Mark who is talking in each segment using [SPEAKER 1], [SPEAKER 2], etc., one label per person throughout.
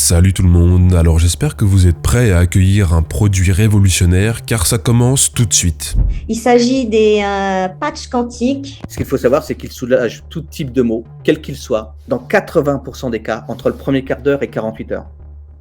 [SPEAKER 1] Salut tout le monde, alors j'espère que vous êtes prêts à accueillir un produit révolutionnaire car ça commence tout de suite.
[SPEAKER 2] Il s'agit des patchs quantiques.
[SPEAKER 3] Ce qu'il faut savoir, c'est qu'il soulage tout type de maux, quel qu'il soit, dans 80% des cas, entre le premier quart d'heure et 48 heures.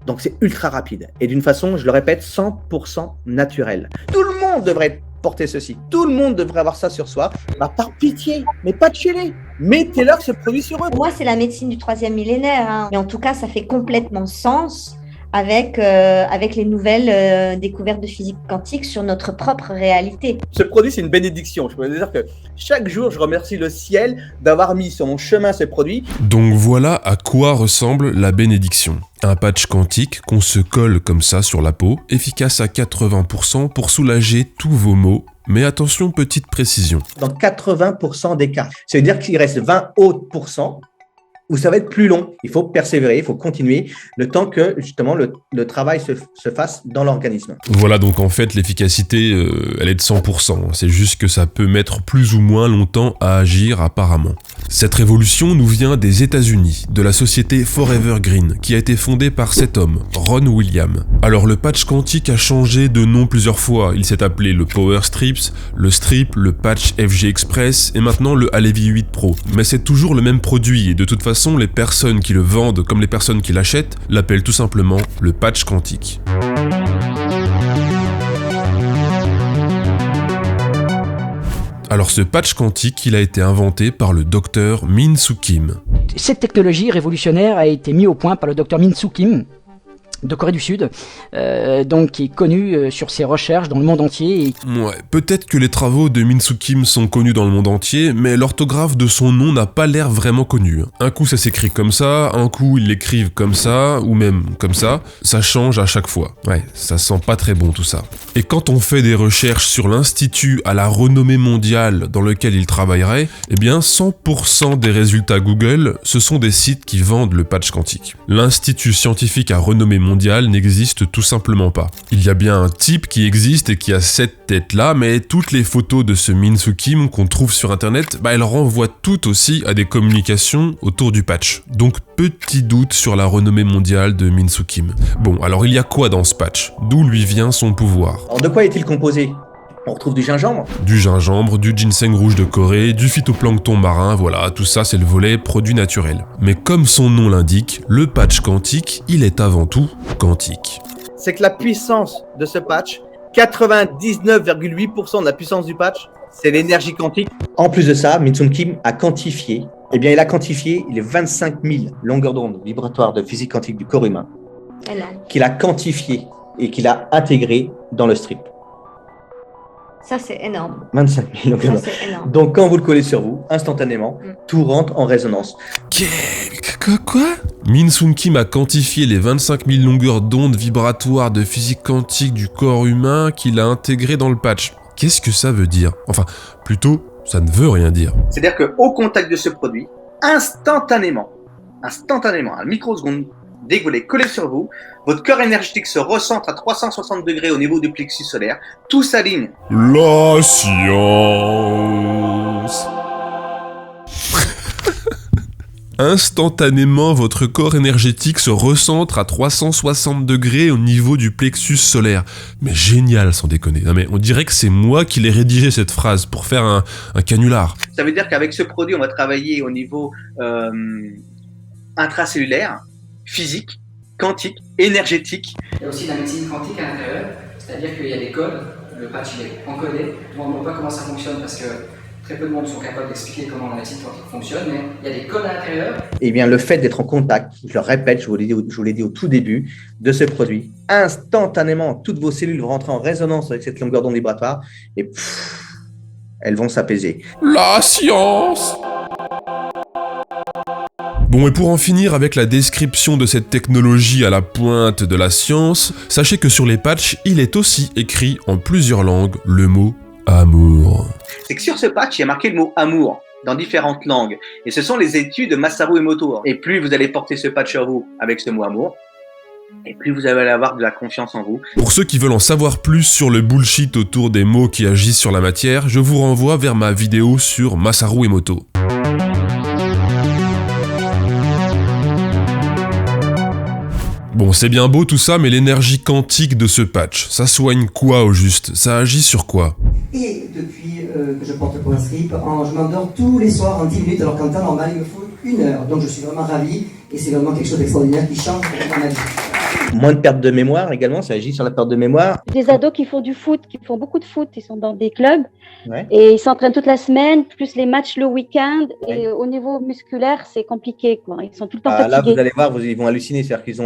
[SPEAKER 3] Donc c'est ultra rapide et d'une façon, je le répète, 100% naturelle. Tout le monde devrait porter ceci, tout le monde devrait avoir ça sur soi. Bah, par pitié, mais patchez-les, mettez-leur ce produit sur eux.
[SPEAKER 2] Pour moi, c'est la médecine du 3e millénaire, hein. Mais en tout cas, ça fait complètement sens avec les nouvelles découvertes de physique quantique sur notre propre réalité.
[SPEAKER 3] Ce produit, c'est une bénédiction. Je peux vous dire que chaque jour, je remercie le ciel d'avoir mis sur mon chemin ce produit.
[SPEAKER 1] Donc voilà à quoi ressemble la bénédiction. Un patch quantique qu'on se colle comme ça sur la peau, efficace à 80% pour soulager tous vos maux. Mais attention, petite précision.
[SPEAKER 3] Dans 80% des cas. Ça veut dire qu'il reste 20 autres pourcents où ça va être plus long. Il faut persévérer, il faut continuer le temps que justement le travail se fasse dans l'organisme.
[SPEAKER 1] Voilà, donc en fait l'efficacité elle est de 100%, c'est juste que ça peut mettre plus ou moins longtemps à agir apparemment. Cette révolution nous vient des États-Unis, de la société Forever Green, qui a été fondée par cet homme, Ron Williams. Alors le patch quantique a changé de nom plusieurs fois, il s'est appelé le Power Strips, le Strip, le patch FG Express et maintenant le Alevi 8 Pro. Mais c'est toujours le même produit et de toute façon les personnes qui le vendent comme les personnes qui l'achètent l'appellent tout simplement le patch quantique. Alors ce patch quantique, il a été inventé par le docteur Min-Soo Kim.
[SPEAKER 4] Cette technologie révolutionnaire a été mise au point par le docteur Min-Soo Kim de Corée du Sud, donc qui est connu sur ses recherches dans le monde entier.
[SPEAKER 1] Ouais, peut-être que les travaux de Min-Soo Kim sont connus dans le monde entier, mais l'orthographe de son nom n'a pas l'air vraiment connu. Un coup ça s'écrit comme ça, un coup ils l'écrivent comme ça, ou même comme ça change à chaque fois. Ouais, ça sent pas très bon tout ça. Et quand on fait des recherches sur l'institut à la renommée mondiale dans lequel il travaillerait, eh bien 100% des résultats Google, ce sont des sites qui vendent le patch quantique. L'institut scientifique à renommée mondiale n'existe tout simplement pas. Il y a bien un type qui existe et qui a cette tête-là, mais toutes les photos de ce Min-Soo Kim qu'on trouve sur internet, elles renvoient toutes aussi à des communications autour du patch. Donc petit doute sur la renommée mondiale de Min-Soo Kim. Bon, alors il y a quoi dans ce patch? D'où lui vient son pouvoir?
[SPEAKER 3] Alors de quoi est-il composé? On retrouve du gingembre.
[SPEAKER 1] Du gingembre, du ginseng rouge de Corée, du phytoplancton marin, voilà, tout ça c'est le volet produit naturel. Mais comme son nom l'indique, le patch quantique, il est avant tout quantique.
[SPEAKER 3] C'est que la puissance de ce patch, 99,8% de la puissance du patch, c'est l'énergie quantique. En plus de ça, Min-Soo Kim a quantifié, il a quantifié les 25 000 longueurs d'onde vibratoires de physique quantique du corps humain, qu'il a quantifié et qu'il a intégré dans le strip.
[SPEAKER 2] Ça, c'est énorme.
[SPEAKER 3] 25 000 longueurs d'onde.
[SPEAKER 2] C'est énorme.
[SPEAKER 3] Donc, quand vous le collez sur vous, instantanément, tout rentre en résonance.
[SPEAKER 1] Quoi? Min-Soo Kim a quantifié les 25 000 longueurs d'onde vibratoires de physique quantique du corps humain qu'il a intégré dans le patch. Qu'est-ce que ça veut dire? Enfin, plutôt, ça ne veut rien dire.
[SPEAKER 3] C'est-à-dire qu'au contact de ce produit, instantanément, à microseconde, dès que vous les collez sur vous, votre corps énergétique se recentre à 360 degrés au niveau du plexus solaire, tout s'aligne.
[SPEAKER 1] La science. Instantanément, votre corps énergétique se recentre à 360 degrés au niveau du plexus solaire. Mais génial, sans déconner. Non mais on dirait que c'est moi qui l'ai rédigé cette phrase pour faire un canular.
[SPEAKER 3] Ça veut dire qu'avec ce produit, on va travailler au niveau intracellulaire, physique, quantique, énergétique.
[SPEAKER 4] Il y a aussi la médecine quantique à l'intérieur, c'est-à-dire qu'il y a des codes, le patch il est encodé. Je ne vous montre pas comment ça fonctionne parce que très peu de monde sont capables d'expliquer comment la médecine quantique fonctionne, mais il y a des codes à l'intérieur.
[SPEAKER 3] Et bien le fait d'être en contact, je le répète, je vous l'ai dit au tout début, de ce produit, instantanément, toutes vos cellules vont rentrer en résonance avec cette longueur d'onde vibratoire et elles vont s'apaiser.
[SPEAKER 1] La science! Bon, et pour en finir avec la description de cette technologie à la pointe de la science, sachez que sur les patchs, il est aussi écrit en plusieurs langues le mot amour.
[SPEAKER 3] C'est que sur ce patch, il y a marqué le mot amour dans différentes langues. Et ce sont les études de Masaru Emoto. Et plus vous allez porter ce patch sur vous avec ce mot amour, et plus vous allez avoir de la confiance en vous.
[SPEAKER 1] Pour ceux qui veulent en savoir plus sur le bullshit autour des mots qui agissent sur la matière, je vous renvoie vers ma vidéo sur Masaru Emoto. Bon, c'est bien beau tout ça, mais l'énergie quantique de ce patch, ça soigne quoi au juste? Ça agit sur quoi?
[SPEAKER 5] Et depuis que je porte pour un strip, je m'endors tous les soirs en 10 minutes, alors qu'en temps normal, il me faut 1 heure. Donc je suis vraiment ravi, et c'est vraiment quelque chose d'extraordinaire qui change ma vie.
[SPEAKER 3] Moins de perte de mémoire également, ça agit sur la perte de mémoire.
[SPEAKER 6] Des ados qui font du foot, qui font beaucoup de foot, ils sont dans des clubs
[SPEAKER 3] Ouais.
[SPEAKER 6] et ils s'entraînent toute la semaine, plus les matchs le week-end.
[SPEAKER 3] Ouais.
[SPEAKER 6] Et au niveau musculaire, c'est compliqué, quoi. Ils sont tout le temps
[SPEAKER 3] Là,
[SPEAKER 6] fatigués.
[SPEAKER 3] vous allez voir, ils vont halluciner, c'est-à-dire qu'ils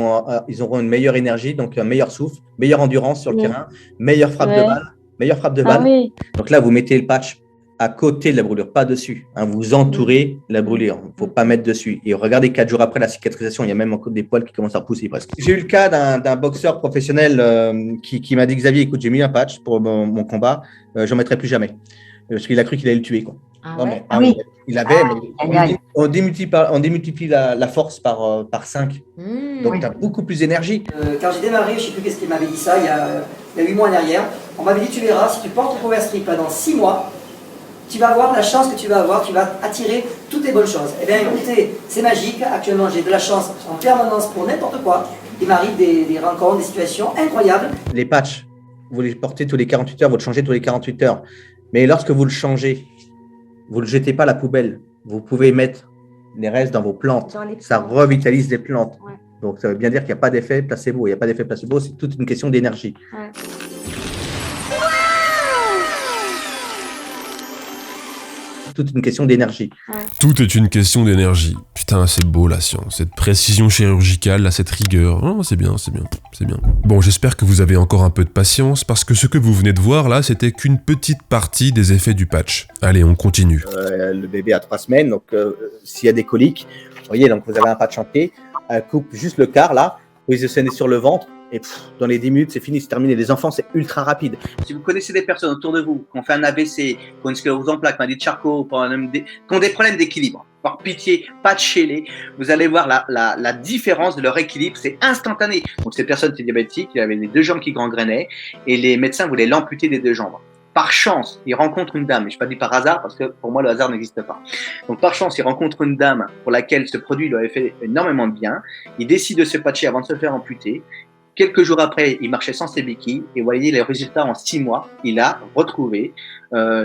[SPEAKER 3] auront une meilleure énergie, donc un meilleur souffle, meilleure endurance sur le terrain, meilleure frappe de balle, meilleure frappe de balle.
[SPEAKER 6] Ah oui.
[SPEAKER 3] Donc là, vous mettez le patch à côté de la brûlure, pas dessus. Vous entourez la brûlure. Il ne faut pas mettre dessus. Et regardez, 4 jours après la cicatrisation, il y a même encore des poils qui commencent à repousser presque. J'ai eu le cas d'un boxeur professionnel qui m'a dit, Xavier, écoute, j'ai mis un patch pour mon combat, j'en mettrai plus jamais. Parce qu'il a cru qu'il allait le tuer, quoi.
[SPEAKER 2] Oui.
[SPEAKER 3] Il avait, on démultiplie la force par 5. Donc, tu as beaucoup plus d'énergie.
[SPEAKER 5] Quand j'ai démarré, je ne sais plus qu'est-ce qu'il m'avait dit ça, il y a 8 mois en arrière, on m'avait dit, tu verras, si tu portes le Power Strip pendant 6 mois, tu vas voir la chance que tu vas avoir, tu vas attirer toutes les bonnes choses. Eh bien, écoutez, c'est magique. Actuellement, j'ai de la chance en permanence pour n'importe quoi. Il m'arrive des rencontres, des situations incroyables.
[SPEAKER 3] Les patchs, vous les portez tous les 48 heures, vous le changez tous les 48 heures. Mais lorsque vous le changez, vous ne le jetez pas à la poubelle. Vous pouvez mettre les restes dans vos plantes. Ça revitalise les plantes.
[SPEAKER 6] Ouais.
[SPEAKER 3] Donc, ça veut bien dire qu'il n'y a pas d'effet placebo. Il n'y a pas d'effet placebo, c'est toute une question d'énergie.
[SPEAKER 6] Ouais.
[SPEAKER 3] Toute une question d'énergie.
[SPEAKER 1] Tout est une question d'énergie. Putain, c'est beau la science, cette précision chirurgicale, là, cette rigueur. Oh, c'est bien, c'est bien, c'est bien. Bon, j'espère que vous avez encore un peu de patience, parce que ce que vous venez de voir là, c'était qu'une petite partie des effets du patch. Allez, on continue.
[SPEAKER 3] Le bébé a 3 semaines, donc s'il y a des coliques, vous voyez, donc vous avez un patch entier, coupe juste le quart là, positionné sur le ventre, et dans les 10 minutes, c'est fini, c'est terminé. Les enfants, c'est ultra rapide. Si vous connaissez des personnes autour de vous qui ont fait un AVC, qui ont une sclérose en plaques, maladie de Charcot, qui ont des problèmes d'équilibre, par pitié, patchez-les. Vous allez voir la différence de leur équilibre, c'est instantané. Donc, ces personnes étaient diabétiques, il y avait les 2 jambes qui gangrenaient, et les médecins voulaient l'amputer des 2 jambes. Par chance, il rencontre une dame, et je ne pas dit par hasard, parce que pour moi, le hasard n'existe pas. Donc, par chance, il rencontre une dame pour laquelle ce produit lui avait fait énormément de bien. Il décide de se patcher avant de se faire amputer. Quelques jours après, il marchait sans ses béquilles et vous voyez les résultats en 6 mois, il a retrouvé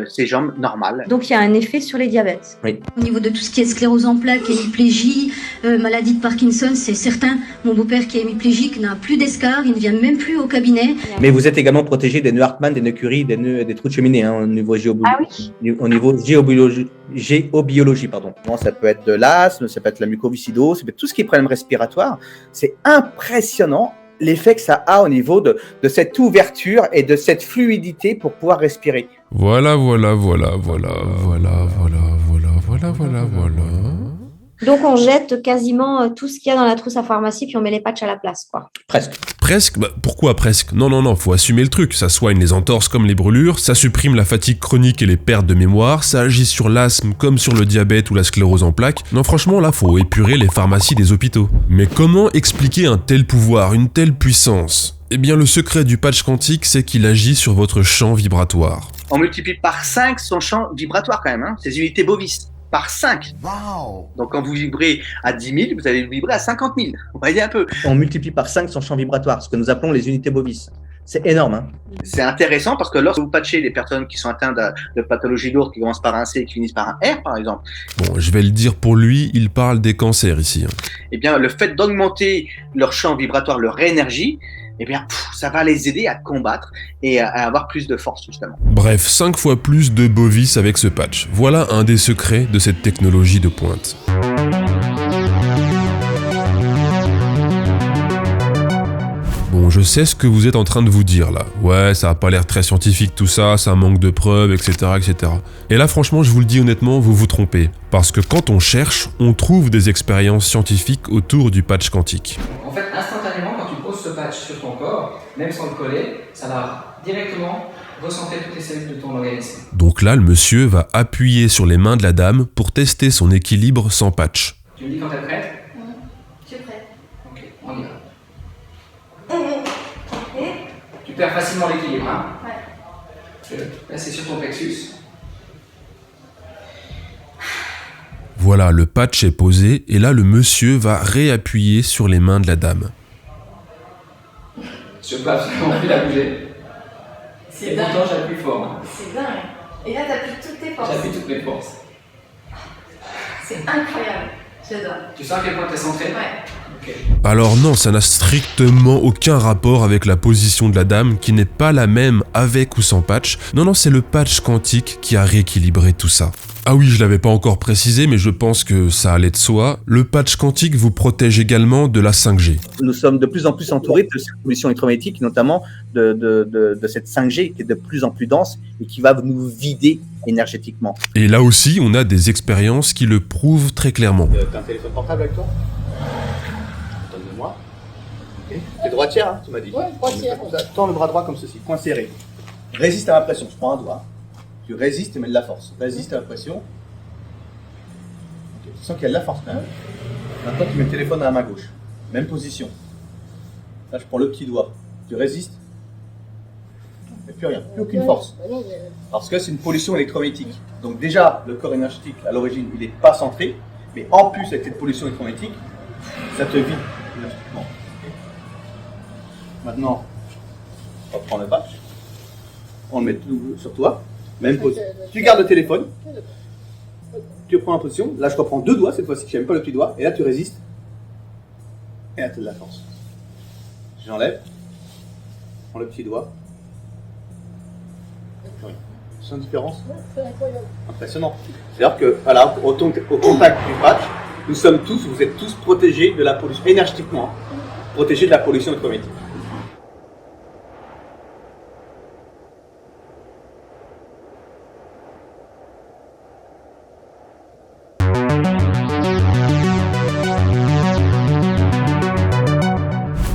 [SPEAKER 3] ses jambes normales.
[SPEAKER 2] Donc il y a un effet sur les diabètes.
[SPEAKER 3] Oui.
[SPEAKER 7] Au niveau de tout ce qui est sclérose en plaques, hémiplégie, maladie de Parkinson, c'est certain. Mon beau-père qui est hémiplégique n'a plus d'escar, il ne vient même plus au cabinet.
[SPEAKER 3] Mais vous êtes également protégé des nœuds Hartmann, des nœuds Curie, des trous de cheminée au niveau géobiologie. Pardon. Ça peut être de l'asthme, ça peut être la mucoviscidose, ça peut être tout ce qui est problème respiratoire. C'est impressionnant l'effet que ça a au niveau de cette ouverture et de cette fluidité pour pouvoir respirer.
[SPEAKER 1] Voilà.
[SPEAKER 2] Donc on jette quasiment tout ce qu'il y a dans la trousse à pharmacie puis on met les patchs à la place, quoi.
[SPEAKER 1] Presque? Bah, pourquoi presque? Non, faut assumer le truc. Ça soigne les entorses comme les brûlures, ça supprime la fatigue chronique et les pertes de mémoire, ça agit sur l'asthme comme sur le diabète ou la sclérose en plaques. Non, franchement, là, faut épurer les pharmacies des hôpitaux. Mais comment expliquer un tel pouvoir, une telle puissance? Eh bien, le secret du patch quantique, c'est qu'il agit sur votre champ vibratoire.
[SPEAKER 3] On multiplie par 5 son champ vibratoire quand même, ses unités bovis. Par 5. Wow. Donc quand vous vibrez à 10 000, vous allez vibrer à 50 000. Vous voyez un peu. On multiplie par 5 son champ vibratoire, ce que nous appelons les unités bovis. C'est énorme. Hein. C'est intéressant parce que lorsque vous patchez les personnes qui sont atteintes de pathologies lourdes qui commencent par un C et qui finissent par un R, par exemple.
[SPEAKER 1] Bon, je vais le dire pour lui, il parle des cancers ici.
[SPEAKER 3] Eh bien, le fait d'augmenter leur champ vibratoire, leur énergie, eh bien, ça va les aider à combattre et à avoir plus de force, justement.
[SPEAKER 1] Bref, 5 fois plus de bovis avec ce patch. Voilà un des secrets de cette technologie de pointe. Bon, je sais ce que vous êtes en train de vous dire là. Ouais, ça a pas l'air très scientifique tout ça, ça manque de preuves, etc., etc. Et là, franchement, je vous le dis honnêtement, vous vous trompez. Parce que quand on cherche, on trouve des expériences scientifiques autour du patch quantique.
[SPEAKER 4] En fait, instantanément, quand tu poses ce patch sur ton corps, même sans le coller, ça va directement recentrer toutes les cellules de ton organisme.
[SPEAKER 1] Donc là, le monsieur va appuyer sur les mains de la dame pour tester son équilibre sans patch.
[SPEAKER 4] Tu me dis quand t'es prête ?
[SPEAKER 2] Je suis prête.
[SPEAKER 4] Ok, on y va. Tu perds facilement l'équilibre, hein ? Ouais. Là, c'est sur ton plexus.
[SPEAKER 1] Voilà, le patch est posé et là, le monsieur va réappuyer sur les mains de la dame.
[SPEAKER 4] Je peux absolument plus la bouger.
[SPEAKER 8] C'est
[SPEAKER 4] Et
[SPEAKER 8] dingue.
[SPEAKER 4] pourtant, j'appuie fort. Hein.
[SPEAKER 8] C'est dingue. Et là, t'appuies toutes tes forces.
[SPEAKER 4] J'appuie toutes mes forces.
[SPEAKER 8] C'est incroyable. J'adore.
[SPEAKER 4] Tu sens à quel point t'es centré?
[SPEAKER 8] Ouais.
[SPEAKER 4] Ok.
[SPEAKER 1] Alors non, ça n'a strictement aucun rapport avec la position de la dame qui n'est pas la même avec ou sans patch. Non, c'est le patch quantique qui a rééquilibré tout ça. Ah oui, je l'avais pas encore précisé, mais je pense que ça allait de soi. Le patch quantique vous protège également de la 5G.
[SPEAKER 3] Nous sommes de plus en plus entourés de cette pollution électromagnétique, notamment de cette 5G qui est de plus en plus dense et qui va nous vider énergétiquement.
[SPEAKER 1] Et là aussi, on a des expériences qui le prouvent très clairement.
[SPEAKER 9] T'as un téléphone portable avec toi? Donne-le-moi. Ok. T'es droitière, hein, tu m'as dit? Ouais, droitière. Tends le bras droit comme ceci, coin serré. Résiste à la pression, je prends un doigt. Tu résistes et mets de la force. Résiste à la pression. Okay. Tu sens qu'il y a de la force quand même. Maintenant, tu mets le téléphone à la main gauche. Même position. Là, je prends le petit doigt. Tu résistes. Il n'y a plus rien, plus aucune force. Parce que c'est une pollution électromagnétique. Donc déjà, le corps énergétique, à l'origine, il n'est pas centré. Mais en plus, avec cette pollution électromagnétique, ça te vide énergétiquement. Maintenant, on va prendre le patch. On le met tout sur toi. Même pose. Tu gardes le téléphone. Tu reprends en position. Là, je reprends deux doigts cette fois-ci. Je n'aime pas le petit doigt. Et là, tu résistes. Et là, tu as de la force. J'enlève. Je prends le petit doigt. Tu sens une différence? Impressionnant. C'est-à-dire que, voilà, au contact du patch, vous êtes tous protégés de la pollution, énergétiquement, protégés de la pollution électromagnétique.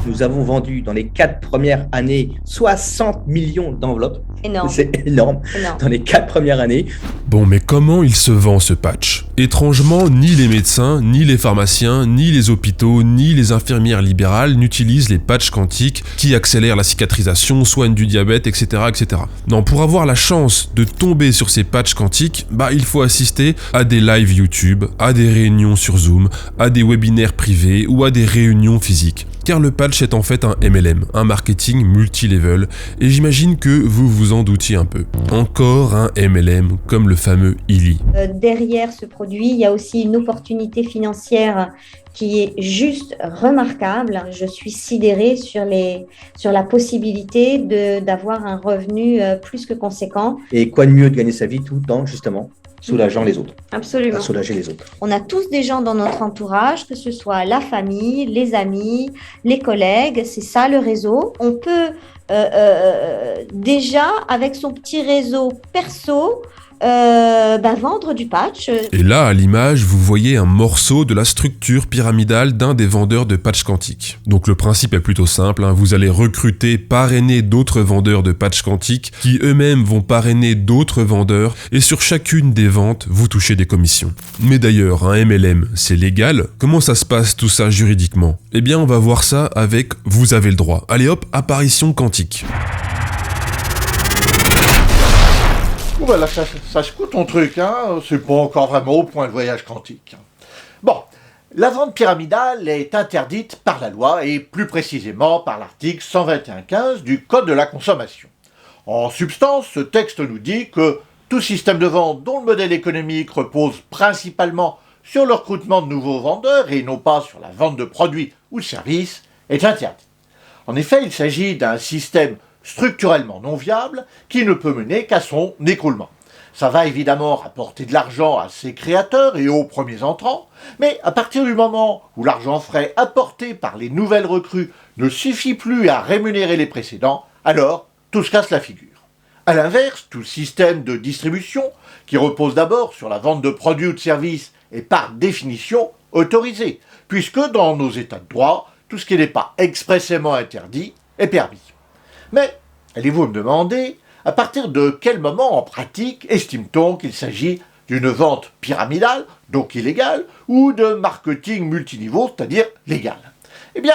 [SPEAKER 3] Nous avons vendu dans les 4 premières années 60 millions d'enveloppes.
[SPEAKER 2] Énorme.
[SPEAKER 3] C'est énorme.
[SPEAKER 2] Énorme.
[SPEAKER 3] Dans les 4 premières années.
[SPEAKER 1] Bon, mais comment il se vend ce patch? Étrangement, ni les médecins, ni les pharmaciens, ni les hôpitaux, ni les infirmières libérales n'utilisent les patchs quantiques qui accélèrent la cicatrisation, soignent du diabète, etc., etc. Non, pour avoir la chance de tomber sur ces patchs quantiques, il faut assister à des lives YouTube, à des réunions sur Zoom, à des webinaires privés ou à des réunions physiques. Car le patch est en fait un MLM, un marketing multi-level, et j'imagine que vous vous en doutiez un peu. Encore un MLM, comme le fameux Illy.
[SPEAKER 2] Derrière ce produit, il y a aussi une opportunité financière qui est juste remarquable. Je suis sidérée sur la possibilité d'avoir un revenu plus que conséquent.
[SPEAKER 3] Et quoi de mieux de gagner sa vie tout en, justement, soulageant les autres.
[SPEAKER 2] Absolument.
[SPEAKER 3] Soulager les autres.
[SPEAKER 2] On a tous des gens dans notre entourage, que ce soit la famille, les amis, les collègues, c'est ça le réseau. On peut déjà, avec son petit réseau perso, vendre du patch.
[SPEAKER 1] Et là, à l'image, vous voyez un morceau de la structure pyramidale d'un des vendeurs de patch quantiques. Donc le principe est plutôt simple, vous allez recruter, parrainer d'autres vendeurs de patch quantiques qui eux-mêmes vont parrainer d'autres vendeurs et sur chacune des ventes, vous touchez des commissions. Mais d'ailleurs, un MLM, c'est légal? Comment ça se passe tout ça juridiquement? Eh bien, on va voir ça avec Vous avez le droit. Allez hop, apparition quantique.
[SPEAKER 10] Bon, là, ça se coûte ton truc, c'est pas encore vraiment au point de voyage quantique. Bon, la vente pyramidale est interdite par la loi et plus précisément par l'article 121.15 du Code de la consommation. En substance, ce texte nous dit que tout système de vente dont le modèle économique repose principalement sur le recrutement de nouveaux vendeurs et non pas sur la vente de produits ou de services est interdit. En effet, il s'agit d'un système structurellement non viable qui ne peut mener qu'à son écroulement. Ça va évidemment rapporter de l'argent à ses créateurs et aux premiers entrants, mais à partir du moment où l'argent frais apporté par les nouvelles recrues ne suffit plus à rémunérer les précédents, alors tout se casse la figure. A l'inverse, tout système de distribution, qui repose d'abord sur la vente de produits ou de services, est par définition autorisé, puisque dans nos états de droit, tout ce qui n'est pas expressément interdit est permis. Mais, allez-vous me demander, à partir de quel moment en pratique estime-t-on qu'il s'agit d'une vente pyramidale, donc illégale, ou de marketing multiniveau, c'est-à-dire légal? Eh bien,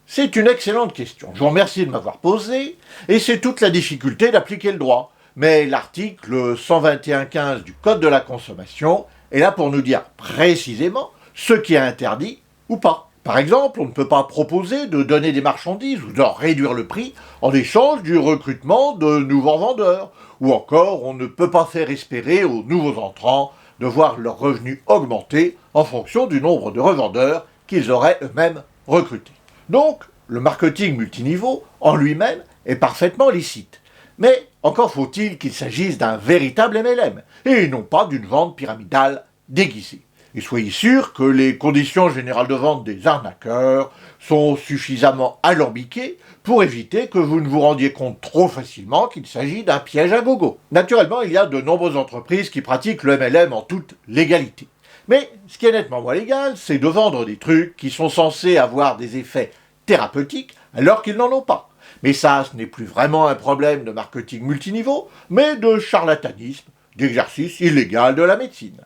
[SPEAKER 10] c'est une excellente question. Je vous remercie de m'avoir posé, et c'est toute la difficulté d'appliquer le droit. Mais l'article 121.15 du Code de la consommation est là pour nous dire précisément ce qui est interdit ou pas. Par exemple, on ne peut pas proposer de donner des marchandises ou de réduire le prix en échange du recrutement de nouveaux vendeurs. Ou encore, on ne peut pas faire espérer aux nouveaux entrants de voir leurs revenus augmenter en fonction du nombre de revendeurs qu'ils auraient eux-mêmes recrutés. Donc, le marketing multiniveau, en lui-même, est parfaitement licite. Mais encore faut-il qu'il s'agisse d'un véritable MLM, et non pas d'une vente pyramidale déguisée. Et soyez sûr que les conditions générales de vente des arnaqueurs sont suffisamment alambiquées pour éviter que vous ne vous rendiez compte trop facilement qu'il s'agit d'un piège à gogo. Naturellement, il y a de nombreuses entreprises qui pratiquent le MLM en toute légalité. Mais ce qui est nettement moins légal, c'est de vendre des trucs qui sont censés avoir des effets thérapeutiques alors qu'ils n'en ont pas. Mais ça, ce n'est plus vraiment un problème de marketing multiniveau, mais de charlatanisme, d'exercice illégal de la médecine.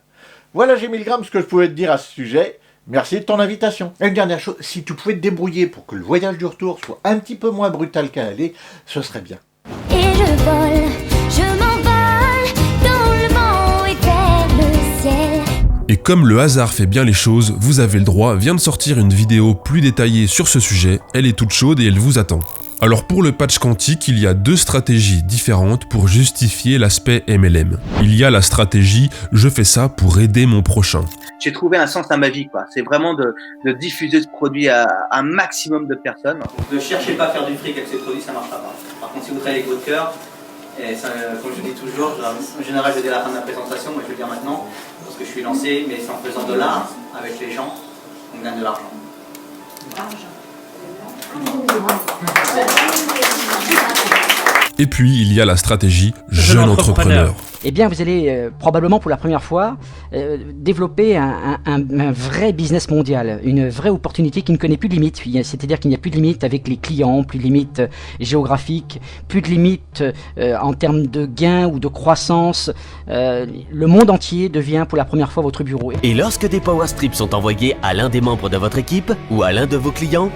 [SPEAKER 10] Voilà, G. Milgram, ce que je pouvais te dire à ce sujet. Merci de ton invitation. Et une dernière chose, si tu pouvais te débrouiller pour que le voyage du retour soit un petit peu moins brutal qu'à l'aller, ce serait bien.
[SPEAKER 11] Et je vole, je m'envole dans le vent et vers le ciel.
[SPEAKER 1] Et comme le hasard fait bien les choses, Vous avez le droit vient de sortir une vidéo plus détaillée sur ce sujet, elle est toute chaude et elle vous attend. Alors pour le patch quantique, il y a deux stratégies différentes pour justifier l'aspect MLM. Il y a la stratégie « je fais ça pour aider mon prochain ».
[SPEAKER 3] J'ai trouvé un sens à ma vie, quoi. C'est vraiment de diffuser ce produit à un maximum de personnes.
[SPEAKER 9] Ne cherchez pas à faire du fric avec ces produits, ça ne marchera pas. Par contre, si vous travaillez avec votre cœur, et ça, comme je dis toujours, en général je dis à la fin de la présentation, moi je vais le dire maintenant, parce que je suis lancé, mais c'est en faisant de l'art avec les gens, on gagne de l'argent.
[SPEAKER 1] Et puis, il y a la stratégie jeune entrepreneur.
[SPEAKER 12] Eh bien, vous allez probablement pour la première fois développer un vrai business mondial, une vraie opportunité qui ne connaît plus de limites. C'est-à-dire qu'il n'y a plus de limites avec les clients, plus de limites géographiques, plus de limites en termes de gains ou de croissance. Le monde entier devient pour la première fois votre bureau.
[SPEAKER 13] Et lorsque des power strips sont envoyés à l'un des membres de votre équipe ou à l'un de vos clients,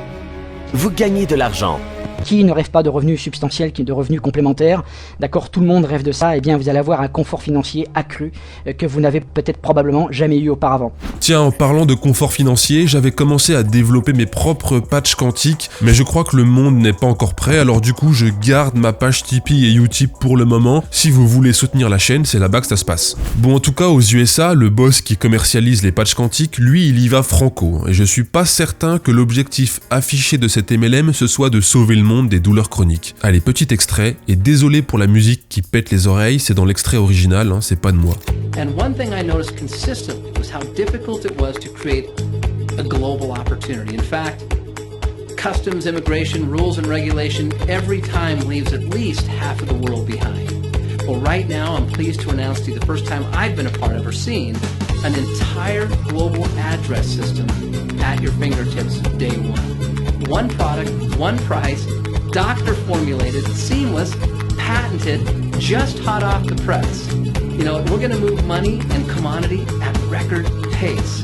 [SPEAKER 13] vous gagnez de l'argent.
[SPEAKER 12] Qui ne rêve pas de revenus substantiels, de revenus complémentaires, d'accord, tout le monde rêve de ça, et bien vous allez avoir un confort financier accru que vous n'avez peut-être probablement jamais eu auparavant.
[SPEAKER 1] Tiens, en parlant de confort financier, j'avais commencé à développer mes propres patchs quantiques, mais je crois que le monde n'est pas encore prêt, alors du coup je garde ma page Tipeee et Utip pour le moment. Si vous voulez soutenir la chaîne, c'est là-bas que ça se passe. Bon, en tout cas, aux USA, le boss qui commercialise les patchs quantiques, lui, il y va franco, et je suis pas certain que l'objectif affiché de cet MLM, ce soit de sauver le monde des douleurs chroniques. Allez, petit extrait, et désolé pour la musique qui pète les oreilles, c'est dans l'extrait original, hein, c'est pas de moi.
[SPEAKER 14] And one thing I noticed consistently was how difficult it was to create a global opportunity. In fact, customs, immigration, rules and regulation every time leaves at least half of the world behind. Well, right now I'm pleased to announce to you the first time I've been a part of or seen an entire global address system at your fingertips day one. One product, one price, doctor formulated, seamless, patented, just hot off the press. You know, we're going to move money and commodity at record pace.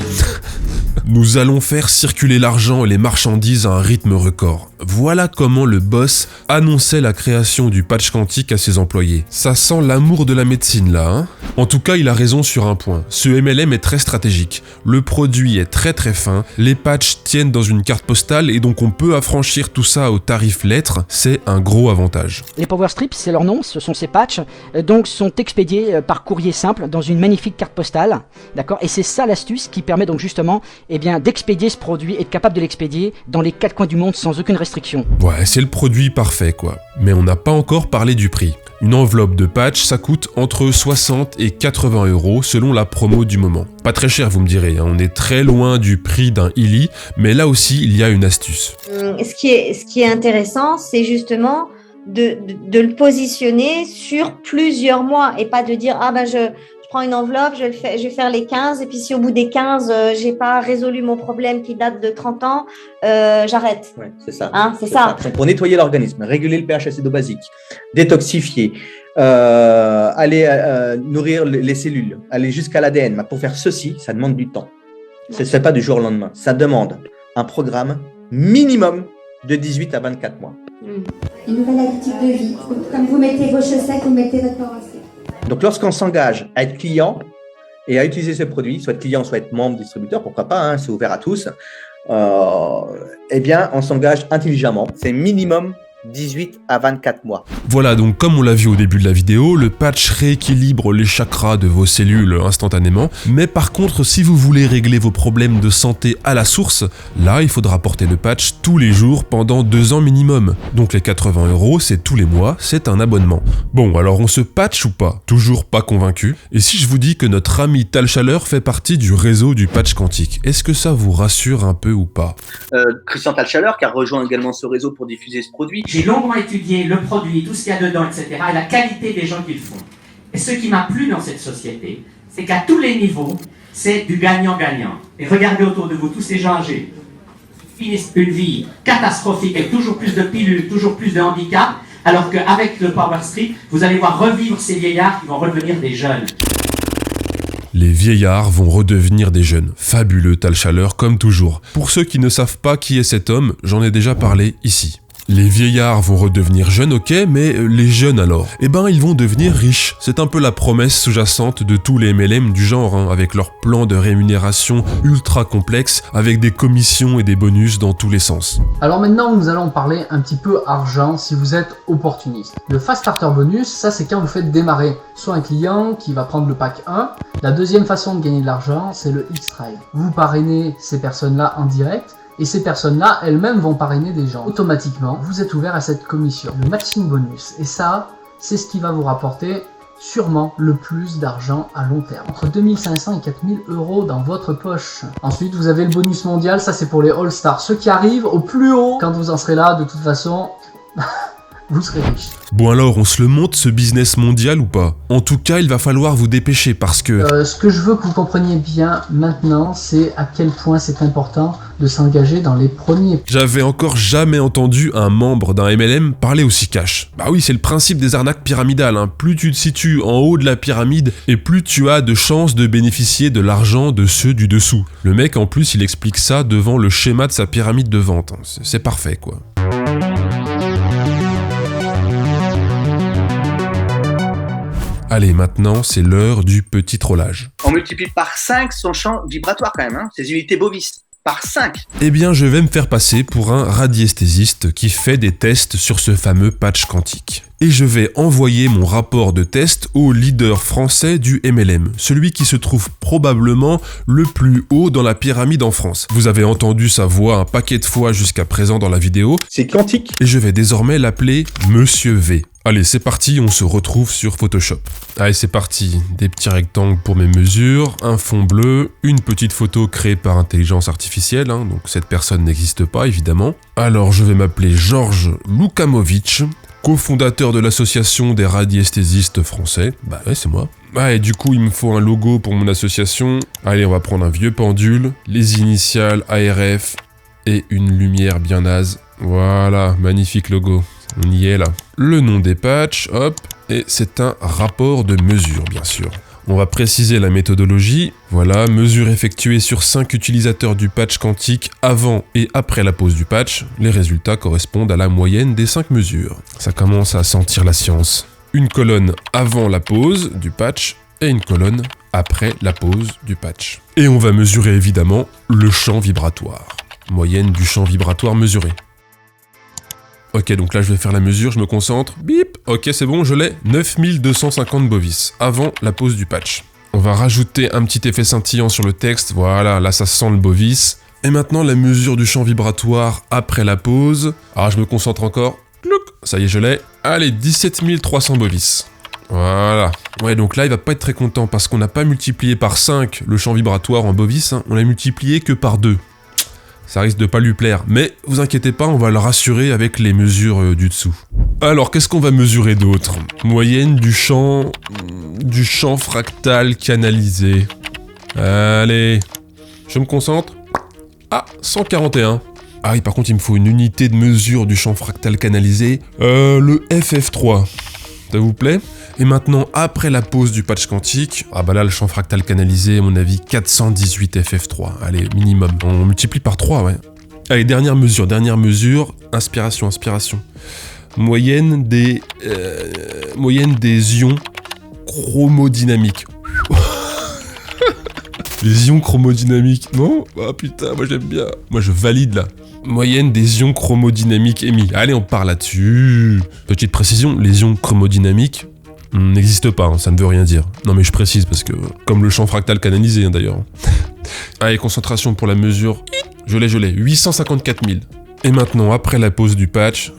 [SPEAKER 1] Nous allons faire circuler l'argent et les marchandises à un rythme record. Voilà comment le boss annonçait la création du patch quantique à ses employés. Ça sent l'amour de la médecine là, hein? En tout cas, il a raison sur un point. Ce MLM est très stratégique. Le produit est très très fin, les patchs tiennent dans une carte postale et donc on peut affranchir tout ça au tarif lettre. C'est un gros avantage.
[SPEAKER 12] Les Power Strips, c'est leur nom, ce sont ces patchs, donc sont expédiés par courrier simple dans une magnifique carte postale, d'accord? Et c'est ça l'astuce qui permet donc justement d'expédier ce produit, être capable de l'expédier dans les quatre coins du monde sans aucune restriction.
[SPEAKER 1] Ouais, c'est le produit parfait quoi. Mais on n'a pas encore parlé du prix. Une enveloppe de patch, ça coûte entre 60 et 80 € selon la promo du moment. Pas très cher vous me direz, hein. On est très loin du prix d'un Illy, mais là aussi il y a une astuce.
[SPEAKER 2] Ce qui est intéressant, c'est justement de le positionner sur plusieurs mois et pas de dire « Ah ben je prends une enveloppe, je vais faire les 15 et puis si au bout des 15, j'ai pas résolu mon problème qui date de 30 ans, j'arrête. »
[SPEAKER 3] Ouais, c'est ça.
[SPEAKER 2] Hein, c'est ça.
[SPEAKER 3] Donc, pour nettoyer l'organisme, réguler le pH acido basique, détoxifier, aller nourrir les cellules, aller jusqu'à l'ADN. Pour faire ceci, ça demande du temps. Ça ne se fait pas du jour au lendemain. Ça demande un programme minimum de 18 à 24 mois.
[SPEAKER 11] Une nouvelle habitude de vie. Comme vous mettez vos chaussettes, vous mettez votre corps aussi.
[SPEAKER 3] Donc, lorsqu'on s'engage à être client et à utiliser ce produit, soit être client, soit être membre, distributeur, pourquoi pas, hein, c'est ouvert à tous, eh bien, on s'engage intelligemment. C'est minimum 18 à 24 mois.
[SPEAKER 1] Voilà, donc comme on l'a vu au début de la vidéo, le patch rééquilibre les chakras de vos cellules instantanément, mais par contre, si vous voulez régler vos problèmes de santé à la source, là, il faudra porter le patch tous les jours pendant 2 ans minimum. Donc les 80 €, c'est tous les mois, c'est un abonnement. Bon, alors on se patch ou pas? Toujours pas convaincu. Et si je vous dis que notre ami Tal Chaleur fait partie du réseau du patch quantique, est-ce que ça vous rassure un peu ou pas?
[SPEAKER 3] Christian Tal Chaleur, qui a rejoint également ce réseau pour diffuser ce produit.
[SPEAKER 15] J'ai longuement étudié le produit, tout ce qu'il y a dedans, etc., et la qualité des gens qui le font. Et ce qui m'a plu dans cette société, c'est qu'à tous les niveaux, c'est du gagnant-gagnant. Et regardez autour de vous, tous ces gens âgés finissent une vie catastrophique avec toujours plus de pilules, toujours plus de handicap, alors qu'avec le Power Strip, vous allez voir revivre ces vieillards qui vont redevenir des jeunes.
[SPEAKER 1] Les vieillards vont redevenir des jeunes. Fabuleux Tal Chaleur, comme toujours. Pour ceux qui ne savent pas qui est cet homme, j'en ai déjà parlé ici. Les vieillards vont redevenir jeunes, ok, mais les jeunes alors? Eh ben, ils vont devenir riches. C'est un peu la promesse sous-jacente de tous les MLM du genre, hein, avec leur plan de rémunération ultra complexe, avec des commissions et des bonus dans tous les sens.
[SPEAKER 16] Alors maintenant, nous allons parler un petit peu argent si vous êtes opportuniste. Le Fast Starter Bonus, ça c'est quand vous faites démarrer soit un client qui va prendre le pack 1. La deuxième façon de gagner de l'argent, c'est le X-Ride. Vous parrainez ces personnes-là en direct, et ces personnes-là, elles-mêmes vont parrainer des gens. Automatiquement, vous êtes ouvert à cette commission, le matching bonus. Et ça, c'est ce qui va vous rapporter sûrement le plus d'argent à long terme. Entre 2500 et 4000 € dans votre poche. Ensuite, vous avez le bonus mondial, ça c'est pour les All-Stars. Ceux qui arrivent au plus haut, quand vous en serez là, de toute façon... vous serez riche.
[SPEAKER 1] Bon alors, on se le monte ce business mondial ou pas? En tout cas, il va falloir vous dépêcher parce que...
[SPEAKER 16] ce que je veux que vous compreniez bien maintenant, c'est à quel point c'est important de s'engager dans les premiers.
[SPEAKER 1] J'avais encore jamais entendu un membre d'un MLM parler aussi cash. Bah oui, c'est le principe des arnaques pyramidales, hein. Plus tu te situes en haut de la pyramide, et plus tu as de chances de bénéficier de l'argent de ceux du dessous. Le mec, en plus, il explique ça devant le schéma de sa pyramide de vente. C'est parfait, quoi. Allez, maintenant, c'est l'heure du petit trollage.
[SPEAKER 3] On multiplie par 5 son champ vibratoire quand même, hein, ses unités bovis. Par 5.
[SPEAKER 1] Eh bien, je vais me faire passer pour un radiesthésiste qui fait des tests sur ce fameux patch quantique. Et je vais envoyer mon rapport de test au leader français du MLM, celui qui se trouve probablement le plus haut dans la pyramide en France. Vous avez entendu sa voix un paquet de fois jusqu'à présent dans la vidéo.
[SPEAKER 3] C'est quantique.
[SPEAKER 1] Et je vais désormais l'appeler Monsieur V. Allez, c'est parti, on se retrouve sur Photoshop. Allez, c'est parti. Des petits rectangles pour mes mesures, un fond bleu, une petite photo créée par intelligence artificielle, hein, donc cette personne n'existe pas évidemment. Alors, je vais m'appeler Georges Lukamovic, cofondateur de l'association des radiesthésistes français. Bah ouais, c'est moi. Ah, et du coup, il me faut un logo pour mon association. Allez, on va prendre un vieux pendule, les initiales ARF et une lumière bien naze. Voilà, magnifique logo. On y est là. Le nom des patchs, hop, et c'est un rapport de mesure, bien sûr. On va préciser la méthodologie. Voilà, mesure effectuée sur 5 utilisateurs du patch quantique avant et après la pose du patch. Les résultats correspondent à la moyenne des 5 mesures. Ça commence à sentir la science. Une colonne avant la pose du patch et une colonne après la pose du patch. Et on va mesurer évidemment le champ vibratoire. Moyenne du champ vibratoire mesuré. Ok, donc là je vais faire la mesure, je me concentre. Bip. Ok, c'est bon, je l'ai. 9250 bovis, avant la pose du patch. On va rajouter un petit effet scintillant sur le texte. Voilà, là ça sent le bovis. Et maintenant la mesure du champ vibratoire après la pose. Ah, je me concentre encore. Clouc. Ça y est, je l'ai. Allez, 17300 bovis. Voilà. Ouais, donc là il va pas être très content parce qu'on n'a pas multiplié par 5 le champ vibratoire en bovis, hein. On l'a multiplié que par 2. Ça risque de pas lui plaire, mais vous inquiétez pas, on va le rassurer avec les mesures du dessous. Alors, qu'est-ce qu'on va mesurer d'autre? Moyenne du champ fractal canalisé. Allez, je me concentre. Ah, 141. Ah oui, par contre, il me faut une unité de mesure du champ fractal canalisé. Le FF3. Ça vous plaît? Et maintenant, après la pose du patch quantique, ah bah là, le champ fractal canalisé, à mon avis, 418 FF3. Allez, minimum. On multiplie par 3, ouais. Allez, dernière mesure. Inspiration. Moyenne des ions chromodynamiques. Les ions chromodynamiques, non? Ah putain, moi j'aime bien. Moi je valide là. Moyenne des ions chromodynamiques émis. Allez, on part là-dessus. Petite précision, les ions chromodynamiques n'existent pas, hein, ça ne veut rien dire. Non mais je précise parce que, comme le champ fractal canalisé hein, d'ailleurs. Allez, concentration pour la mesure. Je l'ai, 854 000. Et maintenant, après la pause du patch,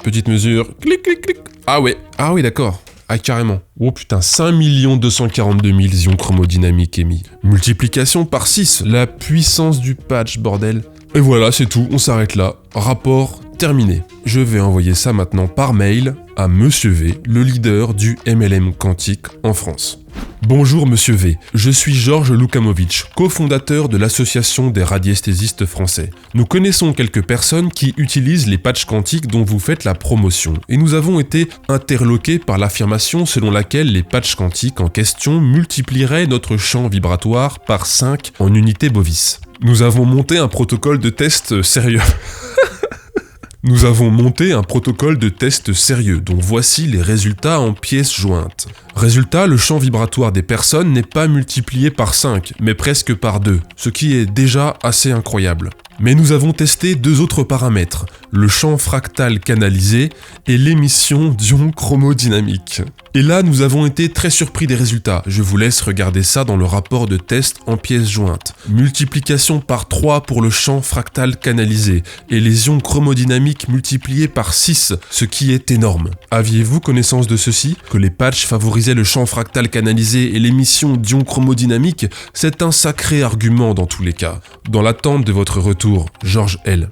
[SPEAKER 1] petite mesure, clic, clic, clic. Ah oui, d'accord. Ah, carrément. Oh putain, 5 242 000 ions chromodynamiques émis. Multiplication par 6, la puissance du patch, bordel. Et voilà, c'est tout, on s'arrête là. Rapport terminé. Je vais envoyer ça maintenant par mail à Monsieur V, le leader du MLM quantique en France. Bonjour Monsieur V, je suis Georges Lukamovic, cofondateur de l'association des radiesthésistes français. Nous connaissons quelques personnes qui utilisent les patchs quantiques dont vous faites la promotion, et nous avons été interloqués par l'affirmation selon laquelle les patchs quantiques en question multiplieraient notre champ vibratoire par 5 en unités bovis. Nous avons monté un protocole de test sérieux. Nous avons monté un protocole de test sérieux, dont voici les résultats en pièces jointes. Résultat, le champ vibratoire des personnes n'est pas multiplié par 5, mais presque par 2, ce qui est déjà assez incroyable. Mais nous avons testé 2 autres paramètres, le champ fractal canalisé et l'émission d'ions chromodynamiques. Et là, nous avons été très surpris des résultats. Je vous laisse regarder ça dans le rapport de test en pièces jointes. Multiplication par 3 pour le champ fractal canalisé et les ions chromodynamiques multipliés par 6, ce qui est énorme. Aviez-vous connaissance de ceci? Que les patchs favorisaient le champ fractal canalisé et l'émission d'ions chromodynamiques? C'est un sacré argument dans tous les cas. Dans l'attente de votre retour, Georges L.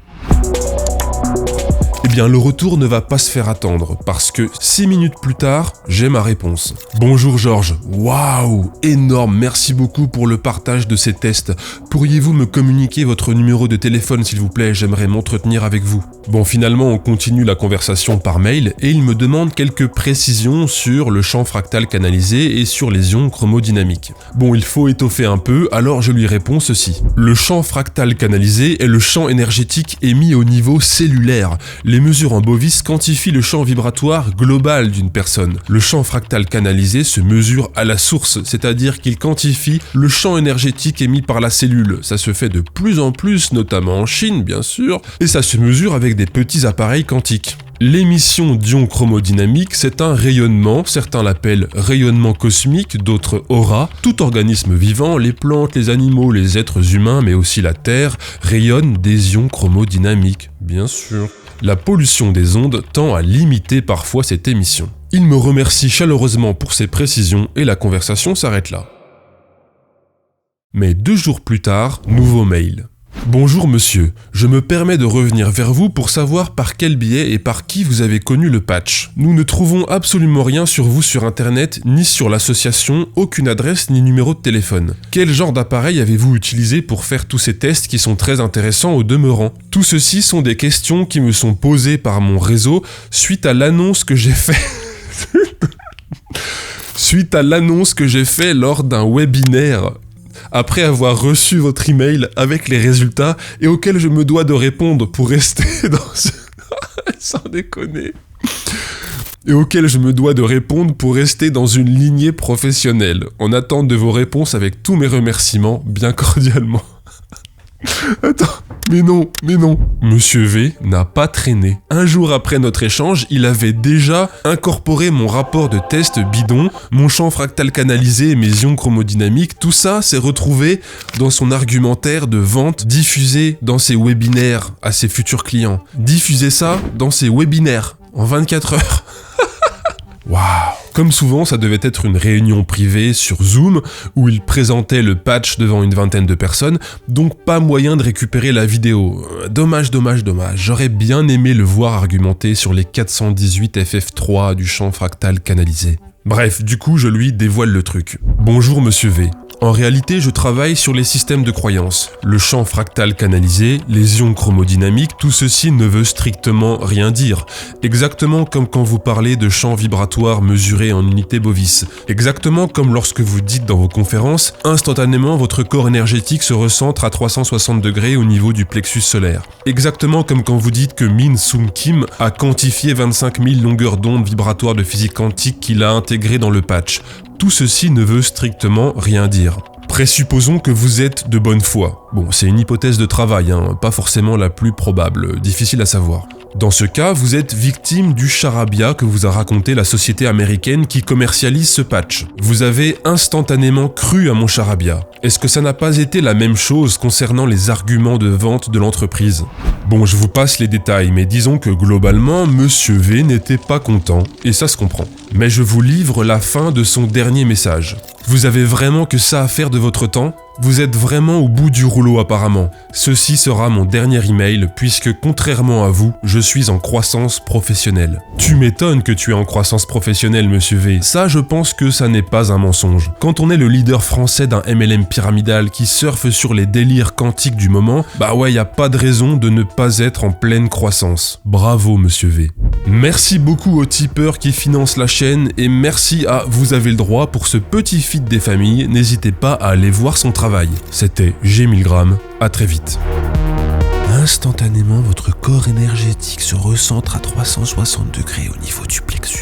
[SPEAKER 1] Eh bien, le retour ne va pas se faire attendre, parce que 6 minutes plus tard, j'ai ma réponse. Bonjour Georges, waouh, énorme, merci beaucoup pour le partage de ces tests. Pourriez-vous me communiquer votre numéro de téléphone s'il vous plaît, j'aimerais m'entretenir avec vous. Bon, finalement, on continue la conversation par mail, et il me demande quelques précisions sur le champ fractal canalisé et sur les ions chromodynamiques. Bon, il faut étoffer un peu, alors je lui réponds ceci. Le champ fractal canalisé est le champ énergétique émis au niveau cellulaire. Les mesures en bovis quantifient le champ vibratoire global d'une personne. Le champ fractal canalisé se mesure à la source, c'est-à-dire qu'il quantifie le champ énergétique émis par la cellule. Ça se fait de plus en plus, notamment en Chine, bien sûr, et ça se mesure avec des petits appareils quantiques. L'émission d'ions chromodynamiques, c'est un rayonnement, certains l'appellent rayonnement cosmique, d'autres aura. Tout organisme vivant, les plantes, les animaux, les êtres humains, mais aussi la Terre, rayonnent des ions chromodynamiques, bien sûr. La pollution des ondes tend à limiter parfois cette émission. Il me remercie chaleureusement pour ces précisions et la conversation s'arrête là. Mais 2 jours plus tard, nouveau mail. Bonjour monsieur, je me permets de revenir vers vous pour savoir par quel biais et par qui vous avez connu le patch. Nous ne trouvons absolument rien sur vous sur internet, ni sur l'association, aucune adresse ni numéro de téléphone. Quel genre d'appareil avez-vous utilisé pour faire tous ces tests qui sont très intéressants au demeurant? Tout ceci sont des questions qui me sont posées par mon réseau suite à l'annonce que j'ai fait... suite à l'annonce que j'ai fait lors d'un webinaire. Après avoir reçu votre email avec les résultats et auquel je me dois de répondre pour rester dans ce... Sans déconner. Et auquel je me dois de répondre pour rester dans une lignée professionnelle. En attente de vos réponses avec tous mes remerciements, bien cordialement. Attends, mais non. Monsieur V n'a pas traîné. Un jour après notre échange, il avait déjà incorporé mon rapport de test bidon, mon champ fractal canalisé et mes ions chromodynamiques. Tout ça s'est retrouvé dans son argumentaire de vente diffusé dans ses webinaires à ses futurs clients. Diffuser ça dans ses webinaires en 24 heures. Waouh! Comme souvent, ça devait être une réunion privée sur Zoom où il présentait le patch devant une vingtaine de personnes, donc pas moyen de récupérer la vidéo. Dommage. J'aurais bien aimé le voir argumenter sur les 418 FF3 du champ fractal canalisé. Bref, du coup, je lui dévoile le truc. Bonjour Monsieur V. En réalité, je travaille sur les systèmes de croyance. Le champ fractal canalisé, les ions chromodynamiques, tout ceci ne veut strictement rien dire. Exactement comme quand vous parlez de champ vibratoire mesuré en unité bovis. Exactement comme lorsque vous dites dans vos conférences, instantanément votre corps énergétique se recentre à 360 degrés au niveau du plexus solaire. Exactement comme quand vous dites que Min Sung Kim a quantifié 25 000 longueurs d'onde vibratoires de physique quantique qu'il a intégrées dans le patch. Tout ceci ne veut strictement rien dire. Présupposons que vous êtes de bonne foi. Bon, c'est une hypothèse de travail, hein, pas forcément la plus probable, difficile à savoir. Dans ce cas, vous êtes victime du charabia que vous a raconté la société américaine qui commercialise ce patch. Vous avez instantanément cru à mon charabia. Est-ce que ça n'a pas été la même chose concernant les arguments de vente de l'entreprise? Bon, je vous passe les détails, mais disons que globalement, Monsieur V n'était pas content, et ça se comprend. Mais je vous livre la fin de son dernier message. Vous avez vraiment que ça à faire de votre temps? Vous êtes vraiment au bout du rouleau apparemment. Ceci sera mon dernier email puisque contrairement à vous, je suis en croissance professionnelle. Tu m'étonnes que tu es en croissance professionnelle, Monsieur V. Ça, je pense que ça n'est pas un mensonge. Quand on est le leader français d'un MLM pyramidal qui surfe sur les délires quantiques du moment, bah ouais, y a pas de raison de ne pas être en pleine croissance. Bravo, Monsieur V. Merci beaucoup aux tipeurs qui financent la chaîne et merci à Vous avez le droit pour ce petit feed des familles. N'hésitez pas à aller voir son travail. C'était G1000 g, à très vite. Instantanément, votre corps énergétique se recentre à 360 degrés au niveau du plexus.